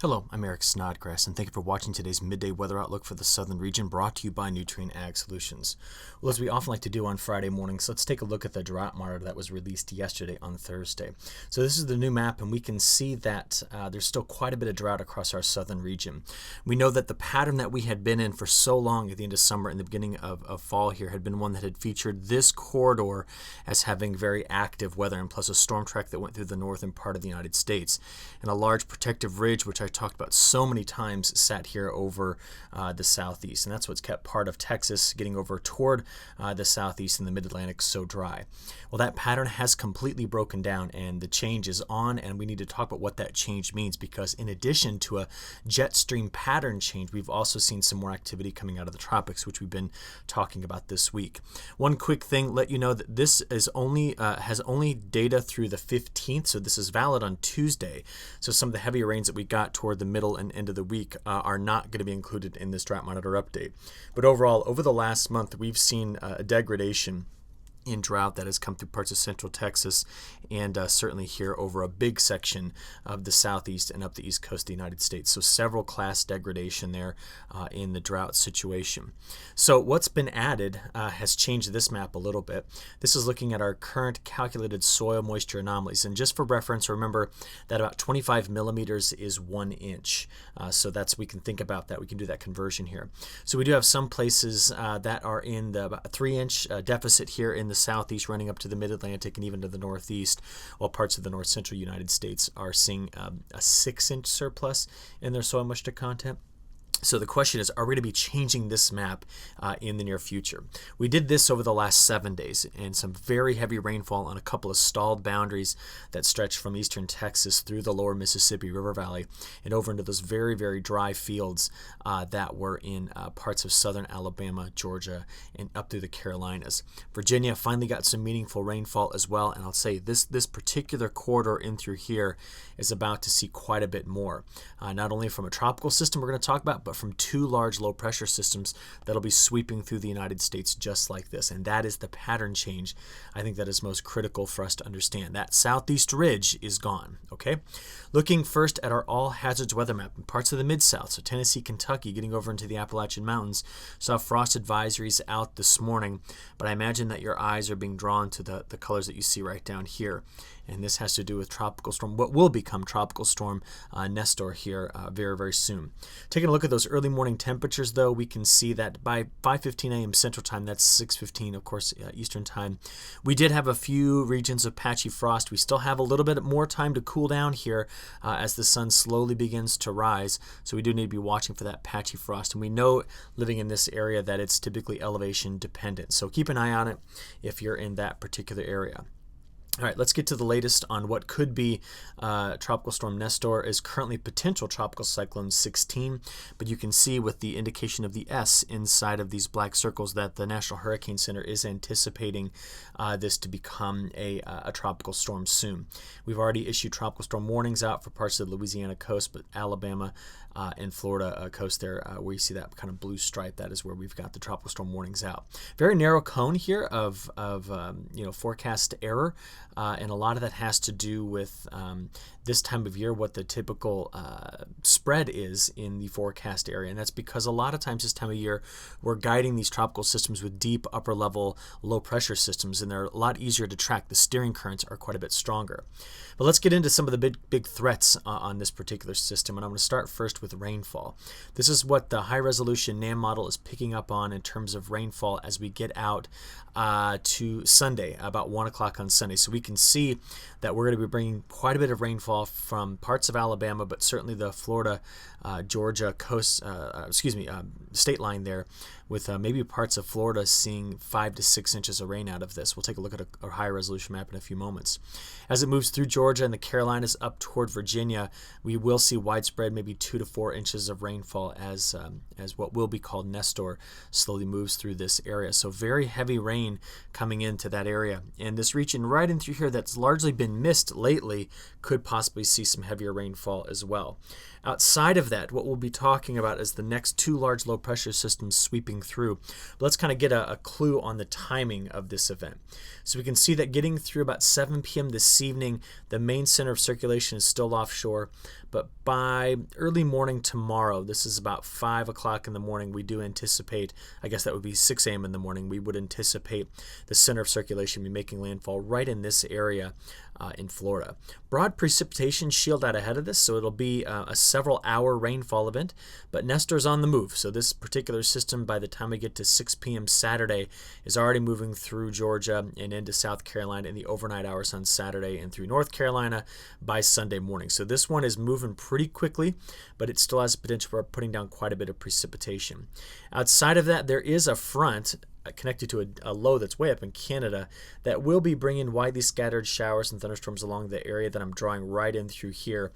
Hello, I'm Eric Snodgrass, and thank you for watching today's midday weather outlook for the southern region, brought to you by Nutrien Ag Solutions. Well, as we often like to do on Friday mornings, let's take a look at the drought monitor that was released yesterday on Thursday. So this is the new map, and we can see that there's still quite a bit of drought across our southern region. We know that the pattern that we had been in for so long at the end of summer and the beginning of fall here had been one that had featured this corridor as having very active weather, and plus a storm track that went through the northern part of the United States. And a large protective ridge, which I talked about so many times, sat here over the southeast, and that's what's kept part of Texas getting over toward the southeast and the mid-Atlantic so dry. Well, that pattern has completely broken down, and the change is on, and we need to talk about what that change means, because in addition to a jet stream pattern change, we've also seen some more activity coming out of the tropics, which we've been talking about this week. One quick thing, let you know that this is only has only data through the 15th, so this is valid on Tuesday. So some of the heavier rains that we got toward the middle and end of the week are not going to be included in this drought monitor update. But overall, over the last month, we've seen a degradation in drought that has come through parts of central Texas and certainly here over a big section of the southeast and up the east coast of the United States. So several class degradation there in the drought situation. So what's been added has changed this map a little bit. This is looking at our current calculated soil moisture anomalies. And just for reference, remember that about 25 millimeters is 1 inch. So we can think about that. We can do that conversion here. So we do have some places that are in the about 3-inch deficit here in the southeast, running up to the mid-Atlantic and even to the northeast, while parts of the north central United States are seeing a 6-inch surplus in their soil moisture content. So the question is, are we going to be changing this map in the near future? We did this over the last 7 days, and some very heavy rainfall on a couple of stalled boundaries that stretch from eastern Texas through the lower Mississippi River Valley and over into those very, very dry fields that were in parts of southern Alabama, Georgia, and up through the Carolinas. Virginia finally got some meaningful rainfall as well, and I'll say this particular corridor in through here is about to see quite a bit more, not only from a tropical system we're going to talk about, but from 2 large low pressure systems that'll be sweeping through the United States just like this. And that is the pattern change I think that is most critical for us to understand. That southeast ridge is gone. Okay, looking first at our all hazards weather map in parts of the mid-south, so Tennessee, Kentucky, getting over into the Appalachian Mountains, saw frost advisories out this morning, but I imagine that your eyes are being drawn to the colors that you see right down here. And this has to do with tropical storm, what will become tropical storm Nestor here very, very soon. Taking a look at those early morning temperatures, though, we can see that by 5:15 a.m. Central Time, that's 6:15, of course, Eastern Time, we did have a few regions of patchy frost. We still have a little bit more time to cool down here as the sun slowly begins to rise. So we do need to be watching for that patchy frost. And we know, living in this area, that it's typically elevation dependent. So keep an eye on it if you're in that particular area. All right, let's get to the latest on what could be Tropical Storm Nestor is currently potential Tropical Cyclone 16, but you can see with the indication of the S inside of these black circles that the National Hurricane Center is anticipating this to become a tropical storm soon. We've already issued tropical storm warnings out for parts of the Louisiana coast, but Alabama and Florida coast there, where you see that kind of blue stripe, that is where we've got the tropical storm warnings out. Very narrow cone here of forecast error. And a lot of that has to do with this time of year, what the typical spread is in the forecast area. And that's because a lot of times this time of year, we're guiding these tropical systems with deep upper level low pressure systems, and they're a lot easier to track. The steering currents are quite a bit stronger. But let's get into some of the big threats on this particular system. And I'm going to start first with rainfall. This is what the high resolution NAM model is picking up on in terms of rainfall as we get out to Sunday, about 1 o'clock on Sunday. So we can see that we're going to be bringing quite a bit of rainfall from parts of Alabama, but certainly the Florida, Georgia coast, state line there, with maybe parts of Florida seeing 5 to 6 inches of rain out of this. We'll take a look at a high resolution map in a few moments. As it moves through Georgia and the Carolinas up toward Virginia, we will see widespread maybe 2 to 4 inches of rainfall as what will be called Nestor slowly moves through this area. So very heavy rain coming into that area. And this region right in through here that's largely been missed lately could possibly see some heavier rainfall as well. Outside of that, what we'll be talking about is the next 2 large low pressure systems sweeping through. But let's kind of get a clue on the timing of this event. So we can see that getting through about 7 p.m. this evening, the main center of circulation is still offshore, But by early morning tomorrow, this is about 5 o'clock in the morning, we do anticipate, I guess that would be 6 a.m. in the morning, we would anticipate the center of circulation be making landfall right in this area in Florida. Broad precipitation shield out ahead of this, so it'll be a several-hour rainfall event, but Nestor's on the move. So this particular system, by the time we get to 6 p.m. Saturday, is already moving through Georgia and into South Carolina in the overnight hours on Saturday and through North Carolina by Sunday morning. So this one is moving pretty quickly, but it still has the potential for putting down quite a bit of precipitation. Outside of that, there is a front connected to a low that's way up in Canada that will be bringing widely scattered showers and thunderstorms along the area that I'm drawing right in through here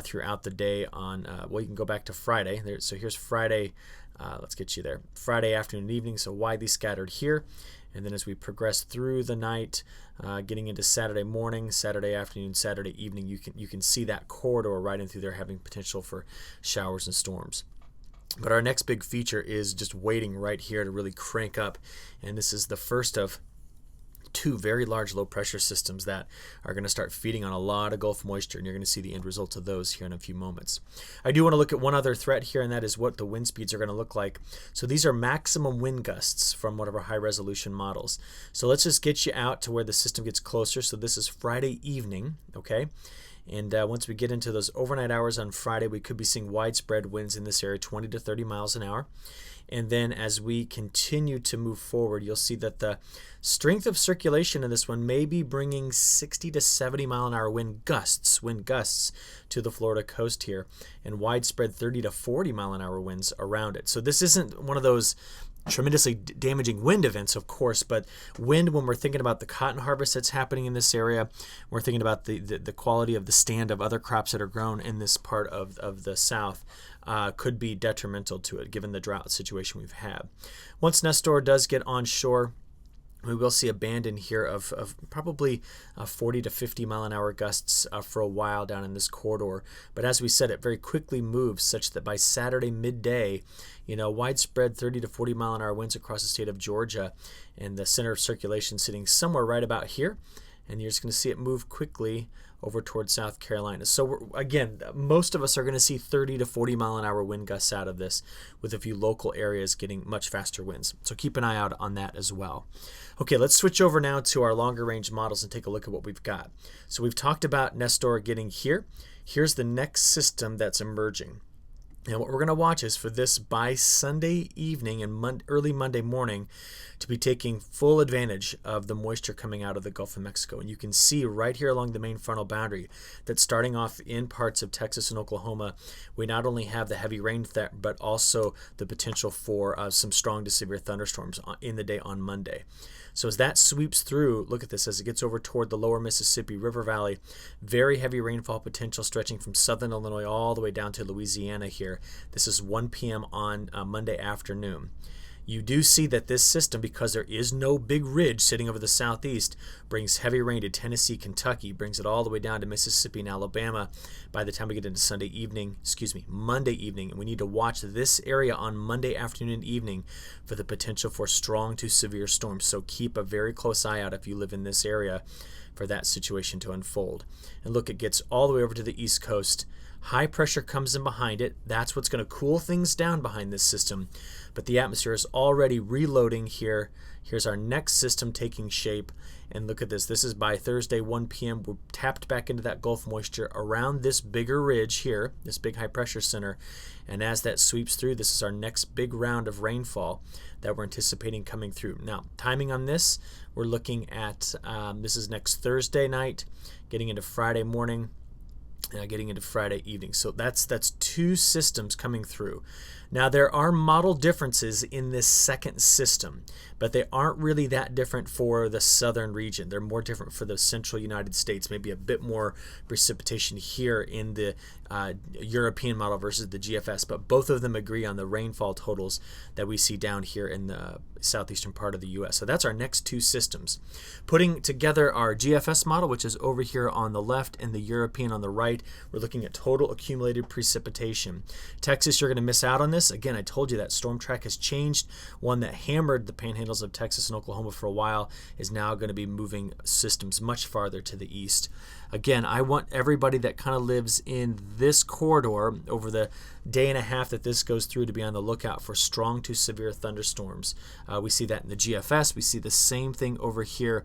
throughout the day on, well, you can go back to Friday. So here's Friday, let's get you there. Friday afternoon and evening, so widely scattered here. And then as we progress through the night, getting into Saturday morning, Saturday afternoon, Saturday evening, you can see that corridor right in through there having potential for showers and storms. But our next big feature is just waiting right here to really crank up. And this is the first of two very large low pressure systems that are going to start feeding on a lot of Gulf moisture, and you're going to see the end results of those here in a few moments. I do want to look at one other threat here, and that is what the wind speeds are going to look like. So these are maximum wind gusts from one of our high resolution models. So let's just get you out to where the system gets closer. So this is Friday evening, okay? And once we get into those overnight hours on Friday, we could be seeing widespread winds in this area, 20 to 30 miles an hour. And then as we continue to move forward, you'll see that the strength of circulation in this one may be bringing 60 to 70 mile an hour wind gusts to the Florida coast here, and widespread 30 to 40 mile an hour winds around it. So this isn't one of those tremendously damaging wind events, of course, but wind, when we're thinking about the cotton harvest that's happening in this area, we're thinking about the quality of the stand of other crops that are grown in this part of the South, could be detrimental to it given the drought situation we've had. Once Nestor does get onshore, we will see a band in here of probably 40 to 50 mile an hour gusts for a while down in this corridor. But as we said, it very quickly moves such that by Saturday midday, widespread 30 to 40 mile an hour winds across the state of Georgia, and the center of circulation sitting somewhere right about here. And you're just going to see it move quickly over towards South Carolina. So again, most of us are going to see 30 to 40 mile an hour wind gusts out of this, with a few local areas getting much faster winds. So keep an eye out on that as well. Okay, let's switch over now to our longer range models and take a look at what we've got. So we've talked about Nestor getting here. Here's the next system that's emerging. And what we're going to watch is for this by Sunday evening and early Monday morning to be taking full advantage of the moisture coming out of the Gulf of Mexico. And you can see right here along the main frontal boundary that starting off in parts of Texas and Oklahoma, we not only have the heavy rain threat, but also the potential for some strong to severe thunderstorms in the day on Monday. So as that sweeps through, look at this, as it gets over toward the lower Mississippi River Valley, very heavy rainfall potential stretching from southern Illinois all the way down to Louisiana here. This is 1 p.m. on Monday afternoon. You do see that this system, because there is no big ridge sitting over the southeast, brings heavy rain to Tennessee, Kentucky, brings it all the way down to Mississippi and Alabama by the time we get into Monday evening. And we need to watch this area on Monday afternoon and evening for the potential for strong to severe storms. So keep a very close eye out if you live in this area for that situation to unfold. And look, it gets all the way over to the East Coast. High pressure comes in behind it. That's what's going to cool things down behind this system. But the atmosphere is already reloading here. Here's our next system taking shape. And look at this. This is by Thursday, 1 p.m. We're tapped back into that Gulf moisture around this bigger ridge here, this big high pressure center. And as that sweeps through, this is our next big round of rainfall that we're anticipating coming through. Now, timing on this, we're looking at, this is next Thursday night, getting into Friday morning, getting into Friday evening. So that's two systems coming through. Now, there are model differences in this second system, but they aren't really that different for the southern region. They're more different for the central United States, maybe a bit more precipitation here in the European model versus the GFS, but both of them agree on the rainfall totals that we see down here in the southeastern part of the U.S. So that's our next two systems. Putting together our GFS model, which is over here on the left, and the European on the right, we're looking at total accumulated precipitation. Texas, you're going to miss out on this. Again, I told you that storm track has changed. One that hammered the panhandles of Texas and Oklahoma for a while is now going to be moving systems much farther to the east. Again, I want everybody that kind of lives in this corridor over the day and a half that this goes through to be on the lookout for strong to severe thunderstorms. We see that in the GFS. We see the same thing over here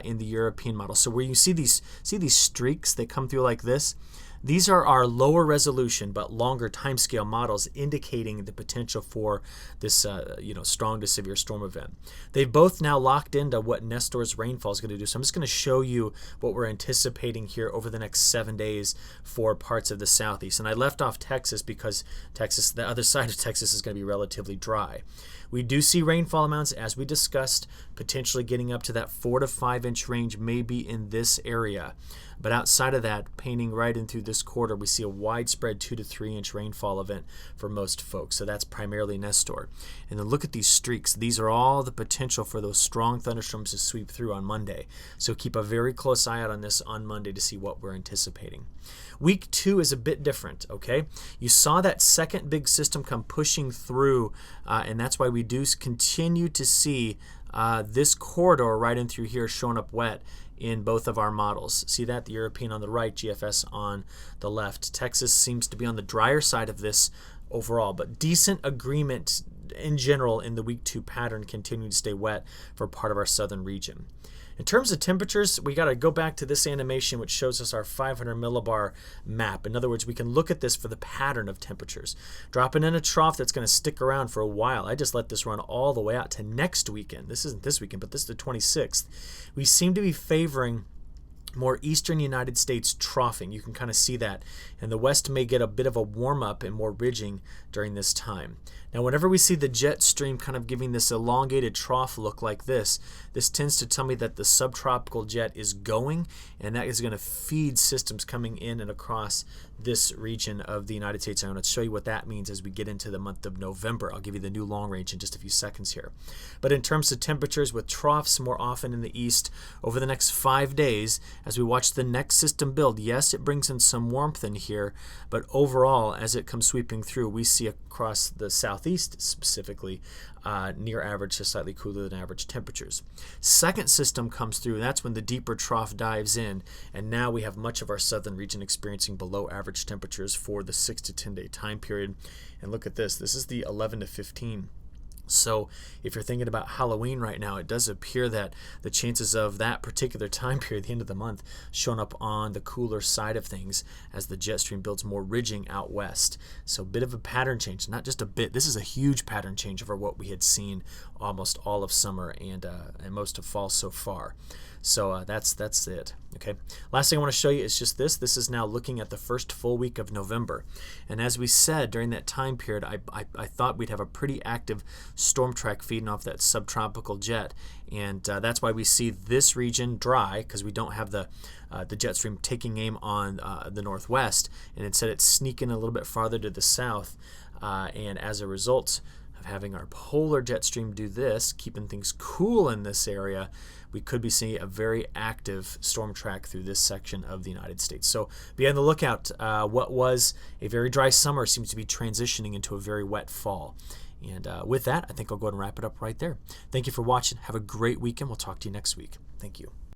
in the European model. So where you see these streaks that come through like this, these are our lower resolution but longer timescale models indicating the potential for this strong to severe storm event. They've both now locked into what Nestor's rainfall is going to do. So I'm just going to show you what we're anticipating here over the next 7 days for parts of the southeast. And I left off Texas because the other side of Texas is going to be relatively dry. We do see rainfall amounts, as we discussed, potentially getting up to that 4 to 5 inch range, maybe in this area. But outside of that, painting right in through this quarter, we see a widespread 2 to 3 inch rainfall event for most folks. So that's primarily Nestor. And then look at these streaks. These are all the potential for those strong thunderstorms to sweep through on Monday. So keep a very close eye out on this on Monday to see what we're anticipating. Week 2 is a bit different, okay? You saw that second big system come pushing through, and that's why we do continue to see this corridor right in through here showing up wet in both of our models. See that? The European on the right, GFS on the left. Texas seems to be on the drier side of this overall, but decent agreement in general in the week 2 pattern, continuing to stay wet for part of our southern region. In terms of temperatures, we got to go back to this animation which shows us our 500 millibar map. In other words, we can look at this for the pattern of temperatures. Dropping in a trough that's going to stick around for a while. I just let this run all the way out to next weekend. This isn't this weekend, but this is the 26th. We seem to be favoring more eastern United States troughing. You can kind of see that. And the west may get a bit of a warm-up and more ridging during this time. Now, whenever we see the jet stream kind of giving this elongated trough look like this tends to tell me that the subtropical jet is going, and that is going to feed systems coming in and across this region of the United States. I'm going to show you what that means as we get into the month of November. I'll give you the new long range in just a few seconds here. But in terms of temperatures, with troughs more often in the east over the next 5 days, as we watch the next system build, yes, it brings in some warmth in here, but overall, as it comes sweeping through, we see across the southeast specifically near average to slightly cooler than average temperatures. Second system comes through, and that's when the deeper trough dives in, and now we have much of our southern region experiencing below average temperatures for the 6 to 10 day time period. And look at this. This is the 11 to 15. So if you're thinking about Halloween right now, it does appear that the chances of that particular time period, the end of the month, showing up on the cooler side of things as the jet stream builds more ridging out west. So a bit of a pattern change, not just a bit. This is a huge pattern change over what we had seen almost all of summer and most of fall so far. So that's it. Okay. Last thing I want to show you is just this. This is now looking at the first full week of November. And as we said, during that time period, I thought we'd have a pretty active storm track feeding off that subtropical jet. And that's why we see this region dry, because we don't have the jet stream taking aim on the northwest. And instead it's sneaking a little bit farther to the south. And as a result of having our polar jet stream do this, keeping things cool in this area, we could be seeing a very active storm track through this section of the United States. So be on the lookout. What was a very dry summer seems to be transitioning into a very wet fall. And with that, I think I'll go ahead and wrap it up right there. Thank you for watching. Have a great weekend. We'll talk to you next week. Thank you.